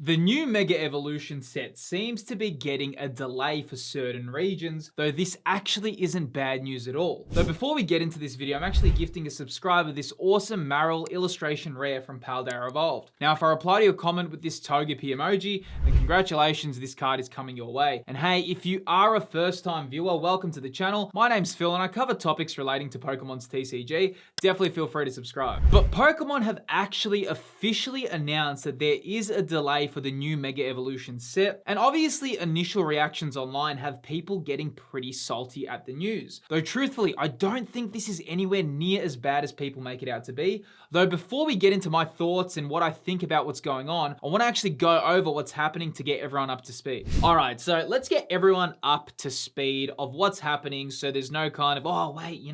The new Mega Evolution set seems to be getting a delay for certain regions, though this actually isn't bad news at all. Though before we get into this video, I'm actually gifting a subscriber this awesome Marill illustration rare from Paldea Evolved. Now, if I reply to your comment with this Togepi emoji, then congratulations, this card is coming your way. And hey, if you are a first-time viewer, welcome to the channel. My name's Phil and I cover topics relating to Pokemon's TCG. Definitely feel free to subscribe. But Pokemon have actually officially announced that there is a delay for the new Mega Evolution set, and obviously initial reactions online have people getting pretty salty at the news. Though truthfully, I don't think this is anywhere near as bad as people make it out to be. Though before we get into my thoughts and what I think about what's going on, I want to actually go over what's happening to get everyone up to speed. Alright, so let's get everyone up to speed of what's happening so there's no kind of, oh wait,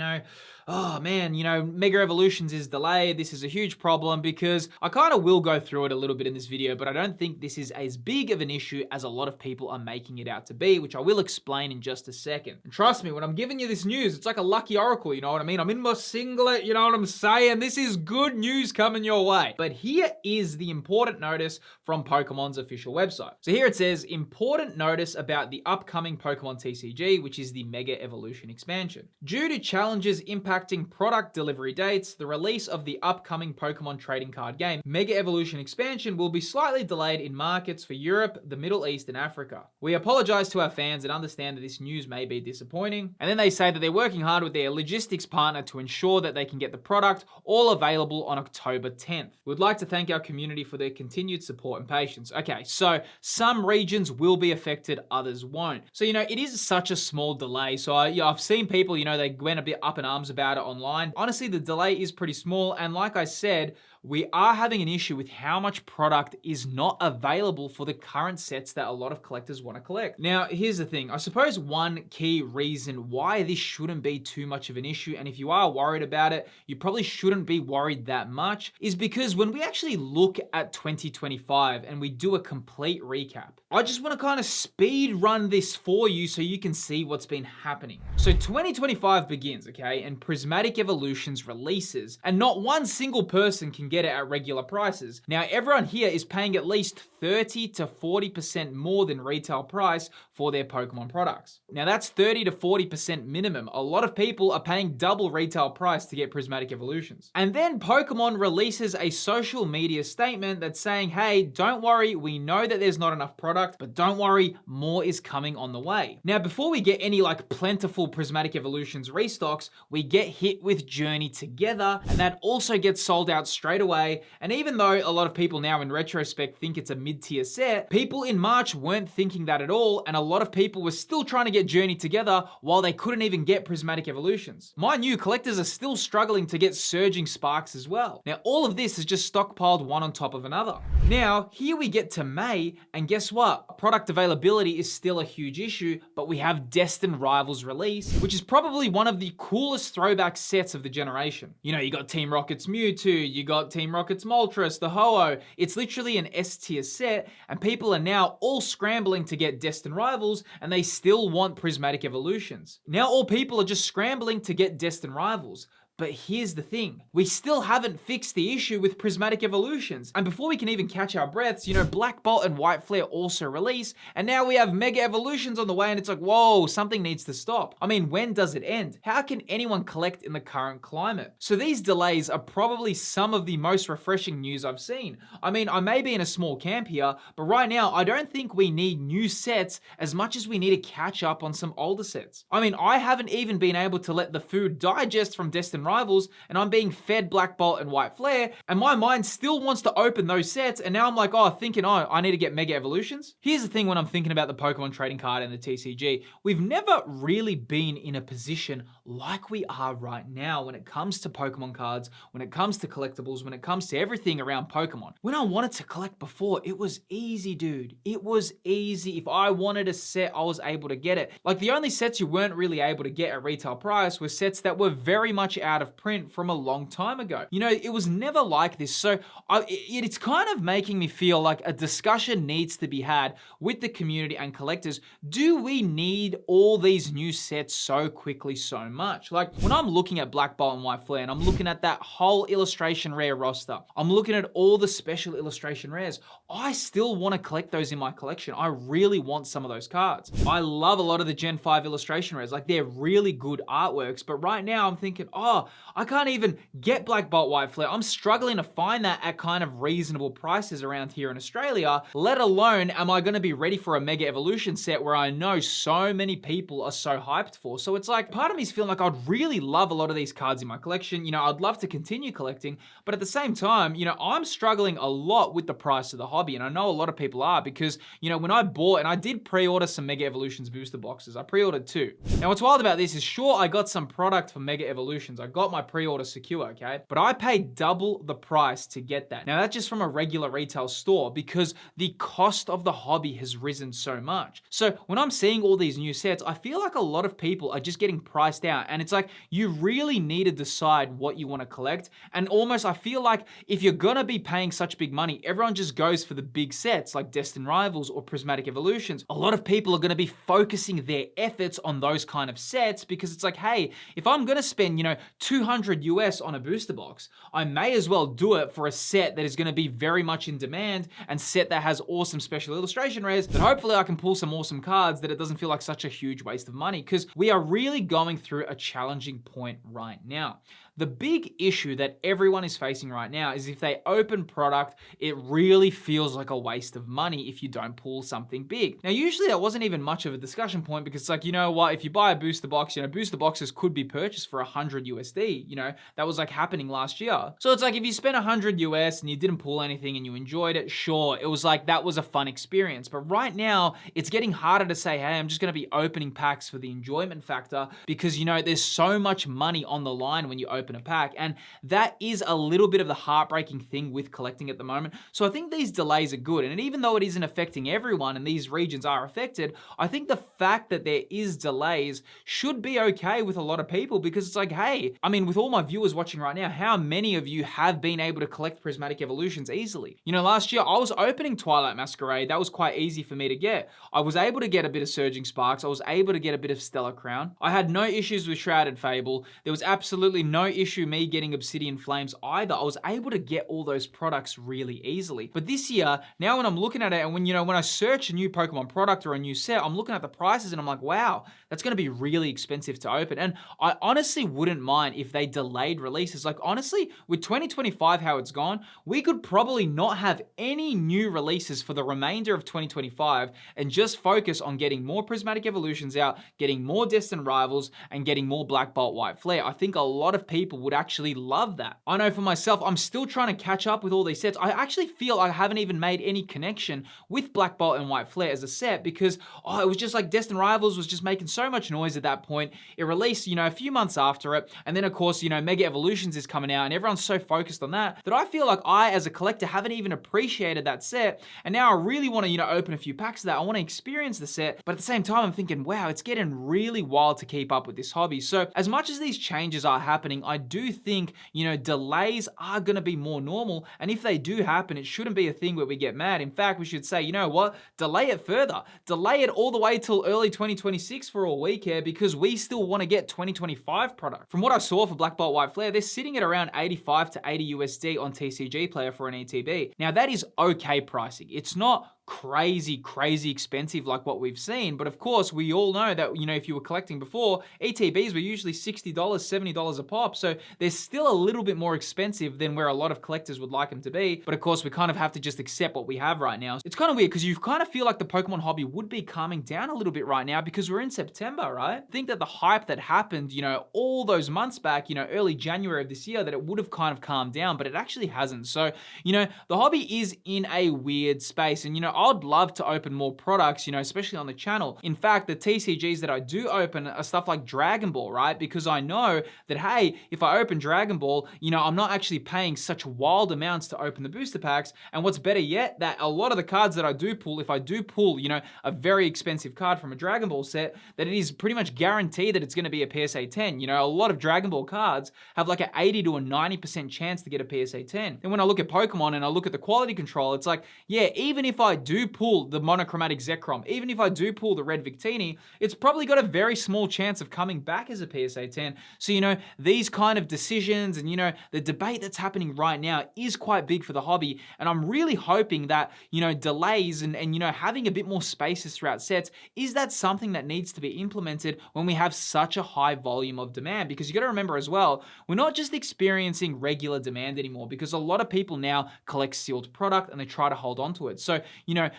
oh man, Mega Evolutions is delayed, this is a huge problem, because I kind of will go through it a little bit in this video, but I don't think this is as big of an issue as a lot of people are making it out to be, which I will explain in just a second. And trust me, when I'm giving you this news, it's like a lucky oracle, you know what I mean? I'm in my singlet, you know what I'm saying? This is good news coming your way. But here is the important notice from Pokemon's official website. So here it says, important notice about the upcoming Pokemon TCG, which is the Mega Evolution expansion. Due to challenges impacting product delivery dates, the release of the upcoming Pokemon trading card game, Mega Evolution expansion, will be slightly delayed in markets for Europe, the Middle East, and Africa. We apologize to our fans and understand that this news may be disappointing. And then they say that they're working hard with their logistics partner to ensure that they can get the product all available on October 10th. We'd like to thank our community for their continued support and patience. Okay, so some regions will be affected, others won't. So, it is such a small delay. So I've seen people, they went a bit up in arms about it online. Honestly, the delay is pretty small. And like I said, we are having an issue with how much product is not available for the current sets that a lot of collectors want to collect. Now, here's the thing. I suppose one key reason why this shouldn't be too much of an issue, and if you are worried about it, you probably shouldn't be worried that much, is because when we actually look at 2025 and we do a complete recap, I just want to kind of speed run this for you so you can see what's been happening. So 2025 begins, okay, and Prismatic Evolutions releases, and not one single person can get it at regular prices. Now, everyone here is paying at least 30 to 40% more than retail price for their Pokemon products. Now, that's 30 to 40% minimum. A lot of people are paying double retail price to get Prismatic Evolutions. And then Pokemon releases a social media statement that's saying, hey, don't worry, we know that there's not enough product, but don't worry, more is coming on the way. Now, before we get any plentiful Prismatic Evolutions restocks, we get hit with Journey Together, and that also gets sold out straight away. And even though a lot of people now in retrospect think it's a mid-tier set, people in March weren't thinking that at all, and a lot of people were still trying to get Journey Together while they couldn't even get Prismatic Evolutions. Mind you, collectors are still struggling to get Surging Sparks as well. Now, all of this is just stockpiled one on top of another. Now, here we get to May, and guess what? Product availability is still a huge issue, but we have Destined Rivals release, which is probably one of the coolest throwback sets of the generation. You got Team Rocket's Mewtwo, you got Team Rocket's Moltres, the Ho-Oh. It's literally an S-tier set, and people are now all scrambling to get Destined Rivals, and they still want Prismatic Evolutions. Now all people are just scrambling to get Destined Rivals. But here's the thing, we still haven't fixed the issue with Prismatic Evolutions. And before we can even catch our breaths, Black Bolt and White Flare also release, and now we have Mega Evolutions on the way, and it's like, whoa, something needs to stop. I mean, when does it end? How can anyone collect in the current climate? So these delays are probably some of the most refreshing news I've seen. I mean, I may be in a small camp here, but right now, I don't think we need new sets as much as we need to catch up on some older sets. I mean, I haven't even been able to let the food digest from Destined Rivals, and I'm being fed Black Bolt and White Flare, and my mind still wants to open those sets, and now I'm like, thinking, I need to get Mega Evolutions. Here's the thing when I'm thinking about the Pokemon trading card and the TCG, we've never really been in a position like we are right now when it comes to Pokemon cards, when it comes to collectibles, when it comes to everything around Pokemon. When I wanted to collect before, it was easy, dude. It was easy. If I wanted a set, I was able to get it. The only sets you weren't really able to get at retail price were sets that were very much out out of print from a long time ago. You know, it was never like this. So it's kind of making me feel like a discussion needs to be had with the community and collectors. Do we need all these new sets so quickly so much? Like when I'm looking at Black Bolt and White Flare and I'm looking at that whole illustration rare roster, I'm looking at all the special illustration rares, I still want to collect those in my collection. I really want some of those cards. I love a lot of the Gen 5 illustration rares. Like they're really good artworks, but right now I'm thinking, oh, I can't even get Black Bolt White Flare. I'm struggling to find that at kind of reasonable prices around here in Australia, let alone am I going to be ready for a Mega Evolution set where I know so many people are so hyped for. So it's like, part of me is feeling like I'd really love a lot of these cards in my collection. You know, I'd love to continue collecting, but at the same time, you know, I'm struggling a lot with the price of the hobby. And I know a lot of people are because, you know, when I bought, and I did pre-order some Mega Evolutions booster boxes, I pre-ordered 2. Now what's wild about this is, sure, I got some product for Mega Evolutions. I got my pre-order secure, okay? But I paid double the price to get that. Now that's just from a regular retail store because the cost of the hobby has risen so much. So when I'm seeing all these new sets, I feel like a lot of people are just getting priced out. And it's like, you really need to decide what you want to collect. And almost, I feel like if you're gonna be paying such big money, everyone just goes for the big sets like Destined Rivals or Prismatic Evolutions. A lot of people are gonna be focusing their efforts on those kind of sets because it's like, hey, if I'm gonna spend, you know, 200 US on a booster box, I may as well do it for a set that is gonna be very much in demand and set that has awesome special illustration rares that hopefully I can pull some awesome cards that it doesn't feel like such a huge waste of money, because we are really going through a challenging point right now. The big issue that everyone is facing right now is if they open product, it really feels like a waste of money if you don't pull something big. Now, usually that wasn't even much of a discussion point because it's like, you know what, if you buy a booster box, you know, booster boxes could be purchased for 100 USD, you know, that was like happening last year. So it's like, if you spent 100 US and you didn't pull anything and you enjoyed it, sure, it was like, that was a fun experience. But right now, it's getting harder to say, hey, I'm just gonna be opening packs for the enjoyment factor because, you know, there's so much money on the line when you open a pack, and that is a little bit of the heartbreaking thing with collecting at the moment. So I think these delays are good, and even though it isn't affecting everyone and these regions are affected, I think the fact that there is delays should be okay with a lot of people, because it's like, hey, I mean, with all my viewers watching right now, how many of you have been able to collect Prismatic Evolutions easily? You know, last year I was opening Twilight Masquerade. That was quite easy for me to get. I was able to get a bit of Surging Sparks. I was able to get a bit of Stellar Crown. I had no issues with Shrouded Fable. There was absolutely no issue me getting Obsidian Flames either. I was able to get all those products really easily. But this year, now when I'm looking at it, and when, you know, when I search a new Pokemon product or a new set, I'm looking at the prices and I'm like, wow, that's going to be really expensive to open. And I honestly wouldn't mind if they delayed releases. Like, honestly, with 2025, how it's gone, we could probably not have any new releases for the remainder of 2025 and just focus on getting more Prismatic Evolutions out, getting more Destined Rivals, and getting more Black Bolt White Flare. I think a lot of people would actually love that. I know for myself, I'm still trying to catch up with all these sets. I actually feel I haven't even made any connection with Black Bolt and White Flare as a set because, it was just like Destined Rivals was just making so much noise at that point. It released, you know, a few months after it. And then of course, you know, Mega Evolutions is coming out and everyone's so focused on that I feel like I, as a collector, haven't even appreciated that set. And now I really want to, you know, open a few packs of that. I want to experience the set. But at the same time, I'm thinking, wow, it's getting really wild to keep up with this hobby. So as much as these changes are happening, I do think, you know, delays are going to be more normal. And if they do happen, it shouldn't be a thing where we get mad. In fact, we should say, you know what, delay it further. Delay it all the way till early 2026 for all we care, because we still want to get 2025 product. From what I saw for Black Bolt White Flare, they're sitting at around 85 to 80 USD on TCG Player for an ETB. Now that is okay pricing. It's not crazy expensive like what we've seen. But of course, we all know that, you know, if you were collecting before, ETBs were usually $60, $70 a pop. So they're still a little bit more expensive than where a lot of collectors would like them to be. But of course, we kind of have to just accept what we have right now. It's kind of weird because you kind of feel like the Pokemon hobby would be calming down a little bit right now because we're in September, right? I think that the hype that happened, you know, all those months back, you know, early January of this year, that it would have kind of calmed down, but it actually hasn't. So, you know, the hobby is in a weird space. And, you know, I'd love to open more products, especially on the channel. In fact, the TCGs that I do open are stuff like Dragon Ball, right? Because I know that, hey, if I open Dragon Ball, I'm not actually paying such wild amounts to open the booster packs. And what's better yet, that a lot of the cards that I do pull, if I do pull, a very expensive card from a Dragon Ball set, that it is pretty much guaranteed that it's going to be a PSA 10. A lot of Dragon Ball cards have like an 80 to a 90% chance to get a PSA 10. And when I look at Pokemon and I look at the quality control, it's like, yeah, even if I do pull the monochromatic Zekrom, even if I do pull the red Victini, it's probably got a very small chance of coming back as a PSA 10. So, these kind of decisions and, the debate that's happening right now is quite big for the hobby. And I'm really hoping that, delays and having a bit more spaces throughout sets, is that something that needs to be implemented when we have such a high volume of demand? Because you got to remember as well, we're not just experiencing regular demand anymore, because a lot of people now collect sealed product and they try to hold on to it. So,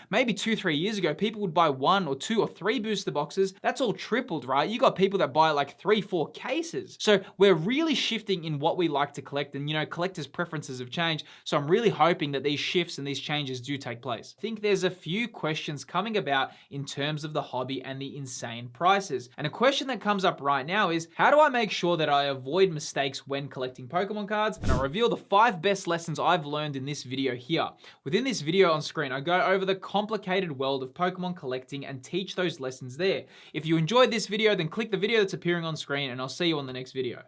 maybe 2-3 years ago, people would buy 1 or 2 or 3 booster boxes. That's all tripled, right? You got people that buy like 3-4 cases. So we're really shifting in what we like to collect, and collectors' preferences have changed. So I'm really hoping that these shifts and these changes do take place. I think there's a few questions coming about in terms of the hobby and the insane prices. And a question that comes up right now is, how do I make sure that I avoid mistakes when collecting Pokemon cards? And I'll reveal the 5 best lessons I've learned in this video here. Within this video on screen, I go over the complicated world of Pokemon collecting and teach those lessons there. If you enjoyed this video, then click the video that's appearing on screen, and I'll see you on the next video.